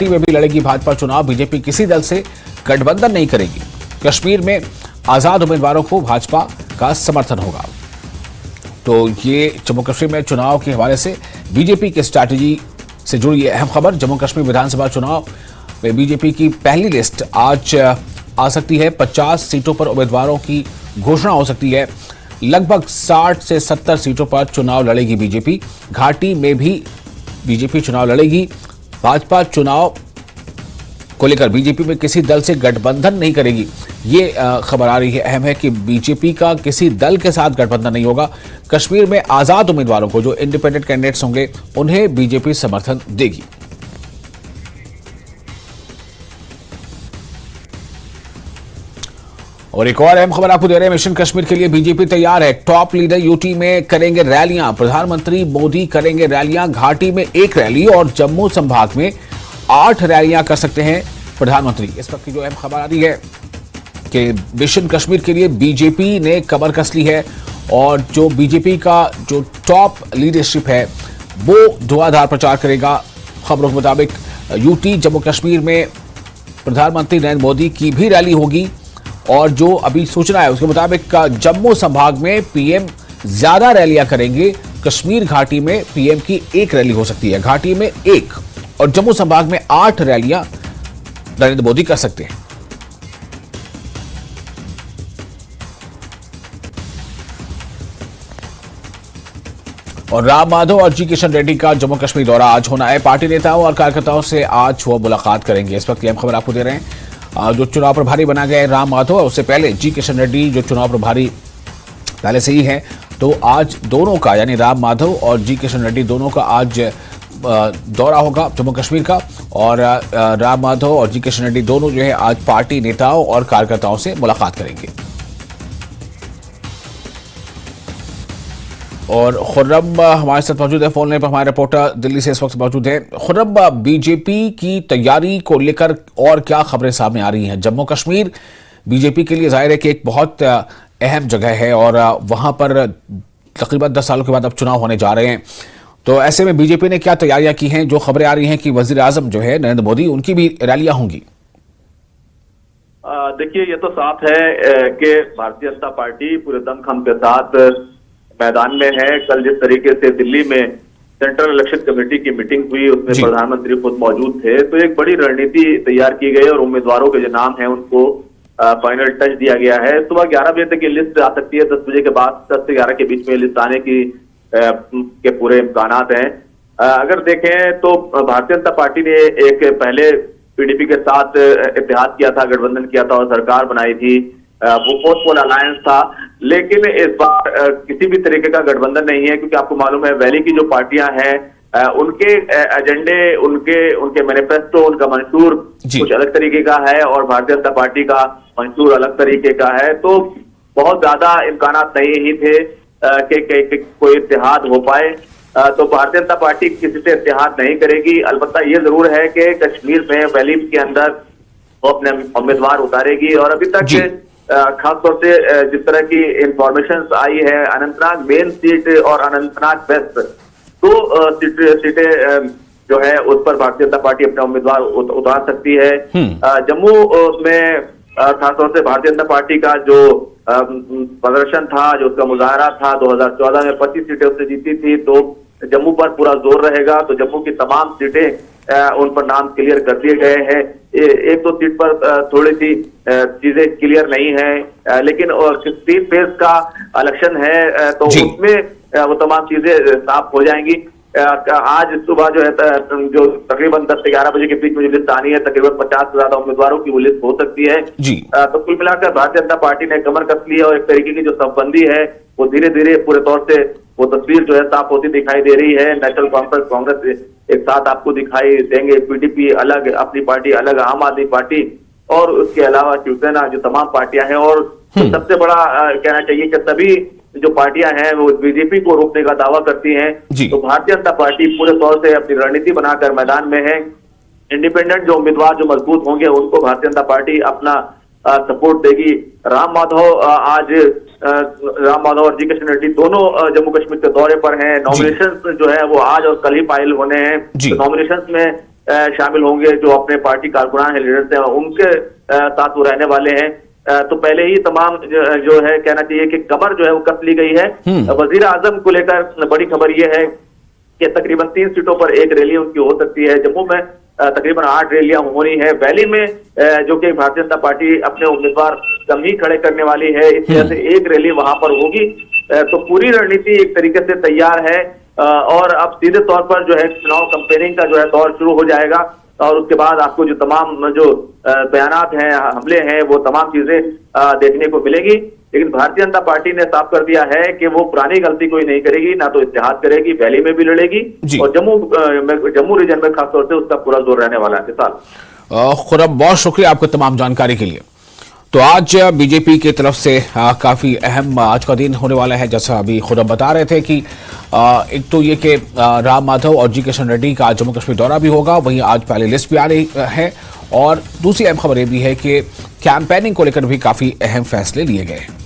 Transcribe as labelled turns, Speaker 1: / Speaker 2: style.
Speaker 1: में भी लड़ेगी भाजपा चुनाव। बीजेपी किसी दल से गठबंधन नहीं करेगी। कश्मीर में आजाद उम्मीदवारों को भाजपा का समर्थन होगा। तो ये जम्मू कश्मीर में चुनाव के हवाले से बीजेपी की स्ट्रैटेजी से जुड़ी अहम खबर। जम्मू कश्मीर विधानसभा चुनाव में बीजेपी की पहली लिस्ट आज आ सकती है। 50 सीटों पर उम्मीदवारों की घोषणा हो सकती है। लगभग 60 से 70 सीटों पर चुनाव लड़ेगी बीजेपी। घाटी में भी बीजेपी चुनाव लड़ेगी। भाजपा चुनाव को लेकर बीजेपी में किसी दल से गठबंधन नहीं करेगी। ये खबर आ रही है, अहम है कि बीजेपी का किसी दल के साथ गठबंधन नहीं होगा। कश्मीर में आजाद उम्मीदवारों को, जो इंडिपेंडेंट कैंडिडेट्स होंगे, उन्हें बीजेपी समर्थन देगी। और एक और अहम खबर आपको दे रहे हैं। मिशन कश्मीर के लिए बीजेपी तैयार है। टॉप लीडर यूटी में करेंगे रैलियां। प्रधानमंत्री मोदी करेंगे रैलियां। घाटी में 1 रैली और जम्मू संभाग में 8 रैलियां कर सकते हैं प्रधानमंत्री। इस वक्त की जो अहम खबर आ रही है कि मिशन कश्मीर के लिए बीजेपी ने कमर कस ली है और जो बीजेपी का जो टॉप लीडरशिप है वो धुआंधार प्रचार करेगा। खबरों के मुताबिक यूटी जम्मू कश्मीर में प्रधानमंत्री नरेंद्र मोदी की भी रैली होगी और जो अभी सूचना है उसके मुताबिक जम्मू संभाग में पीएम ज्यादा रैलियां करेंगे। कश्मीर घाटी में पीएम की 1 रैली हो सकती है। घाटी में 1 और जम्मू संभाग में 8 रैलियां नरेंद्र मोदी कर सकते हैं। और राम माधव और जी किशन रेड्डी का जम्मू कश्मीर दौरा आज होना है। पार्टी नेताओं और कार्यकर्ताओं से आज वो मुलाकात करेंगे। इस वक्त की अहम खबर आपको दे रहे हैं। जो चुनाव प्रभारी बना गया है राम माधव, उससे पहले जी किशन रेड्डी जो चुनाव प्रभारी पहले से ही है, तो आज दोनों का, यानी राम माधव और जी किशन रेड्डी दोनों का आज दौरा होगा जम्मू कश्मीर का। और राम माधव और जी किशन रेड्डी दोनों जो है आज पार्टी नेताओं और कार्यकर्ताओं से मुलाकात करेंगे। और खुर्रम हमारे साथ मौजूद है, फोन लाइन पर हमारे रिपोर्टर दिल्ली से इस वक्त मौजूद है। खुर्रम, बीजेपी की तैयारी को लेकर और क्या खबरें सामने आ रही हैं? जम्मू कश्मीर बीजेपी के लिए जाहिर है कि एक बहुत अहम जगह है और वहां पर तकरीबन 10 सालों के बाद अब चुनाव होने जा रहे हैं। तो ऐसे में बीजेपी ने क्या तैयारियां की हैं? जो खबरें आ रही हैं कि वजीर आजम जो है नरेंद्र मोदी, उनकी भी रैलियां होंगी।
Speaker 2: देखिए, ये तो साफ है कि भारतीय जनता पार्टी पूरे दमखम के साथ मैदान में है। कल जिस तरीके से दिल्ली में सेंट्रल इलेक्शन कमेटी की मीटिंग हुई, उसमें प्रधानमंत्री खुद मौजूद थे, तो एक बड़ी रणनीति तैयार की गई और उम्मीदवारों के जो नाम है उनको फाइनल टच दिया गया है। सुबह 11 बजे तक ये लिस्ट आ सकती है। 10 बजे के बाद 10 से 11 के बीच में लिस्ट आने की के पूरे इम्कानात हैं। अगर देखें तो भारतीय जनता पार्टी ने एक पहले पीडीपी के साथ इत्तेहाद किया था, गठबंधन किया था और सरकार बनाई थी। वो पोस्टपोल अलायंस था, लेकिन इस बार किसी भी तरीके का गठबंधन नहीं है, क्योंकि आपको मालूम है वैली की जो पार्टियां हैं उनके एजेंडे, उनके मैनिफेस्टो, उनका मंशूर कुछ अलग तरीके का है और भारतीय जनता पार्टी का मंशूर अलग तरीके का है। तो बहुत ज्यादा इम्कानात नहीं ही थे कि कोई इत्तेहाद हो पाए। तो भारतीय जनता पार्टी किसी से इत्तेहाद नहीं करेगी। अलबत्ता ये जरूर है कि कश्मीर में वैली के अंदर वो अपने उम्मीदवार उतारेगी। और अभी तक खासतौर से जिस तरह की इंफॉर्मेशन आई है, अनंतनाग मेन सीट और अनंतनाग वेस्ट दो सीटें जो है उस पर भारतीय जनता पार्टी अपना उम्मीदवार उतार सकती है। जम्मू में खासतौर से भारतीय जनता पार्टी का जो प्रदर्शन था, जो उसका मुजाहरा था, 2014 में 25 सीटें उसने जीती थी, तो जम्मू पर पूरा जोर रहेगा। तो जम्मू की तमाम सीटें उन पर नाम क्लियर कर दिए गए हैं। एक तो सीट पर थोड़ी सी चीजें क्लियर नहीं है, लेकिन 3 फेज का इलेक्शन है, तो उसमें वो तमाम चीजें साफ हो जाएंगी। आज सुबह जो है जो तकरीबन 10 से 11 बजे के बीच में जो लिस्ट आनी है, तकरीबन 50 से ज्यादा उम्मीदवारों की वो लिस्ट हो सकती है। तो कुल मिलाकर भारतीय जनता पार्टी ने कमर कस ली है और एक तरीके की जो संबंधी है वो धीरे धीरे पूरे तौर से वो तस्वीर जो है साफ होती दिखाई दे रही है। नेशनल कॉन्फ्रेंस, कांग्रेस एक साथ आपको दिखाई देंगे, पीडीपी अलग, अपनी पार्टी अलग, आम आदमी पार्टी और उसके अलावा शिवसेना, जो तमाम पार्टियां हैं। और सबसे बड़ा कहना चाहिए कि सभी जो पार्टियां हैं वो बीजेपी को रोकने का दावा करती हैं। तो भारतीय जनता पार्टी पूरे तौर से अपनी रणनीति बनाकर मैदान में है। इंडिपेंडेंट जो उम्मीदवार जो मजबूत होंगे उनको भारतीय जनता पार्टी अपना सपोर्ट देगी। राम माधव और जी किशन रेड्डी दोनों जम्मू कश्मीर के दौरे पर हैं। नॉमिनेशन जो है वो आज और कल ही फाइल होने हैं। तो नॉमिनेशन में शामिल होंगे, जो अपने पार्टी कारकुनान है, लीडर्स हैं, उनके साथ वो रहने वाले हैं। तो पहले ही तमाम जो है कहना चाहिए कि कमर जो है वो कस ली गई है। वजीर आजम को लेकर बड़ी खबर ये है कि तकरीबन 3 सीटों पर एक रैली उनकी हो सकती है। जम्मू में तकरीबन 8 रैलियां होनी है। वैली में जो कि भारतीय जनता पार्टी अपने उम्मीदवार कम ही खड़े करने वाली है, इस वजह से एक रैली वहां पर होगी। तो पूरी रणनीति एक तरीके से तैयार है और अब सीधे तौर पर जो है चुनाव कैंपेनिंग का जो है दौर शुरू हो जाएगा और उसके बाद आपको जो तमाम जो बयानात हैं, हमले हैं, वो तमाम चीजें देखने को मिलेगी। लेकिन भारतीय जनता पार्टी ने साफ कर दिया है कि वो पुरानी गलती कोई नहीं करेगी, ना तो इत्तेहाद करेगी, वैली में भी लड़ेगी और जम्मू रीजन में खासतौर से उसका पूरा जोर रहने वाला है। विशाल,
Speaker 1: खुरम, बहुत शुक्रिया आपको तमाम जानकारी के लिए। तो आज बीजेपी की तरफ से काफी अहम आज का दिन होने वाला है, जैसा अभी खुरम बता रहे थे कि एक तो ये कि राम माधव और जी किशन रेड्डी का जम्मू कश्मीर दौरा भी होगा, वहीं आज पहले लिस्ट भी आ रही है और दूसरी अहम खबर ये भी है कि कैंपेनिंग को लेकर भी काफी अहम फैसले लिए गए हैं।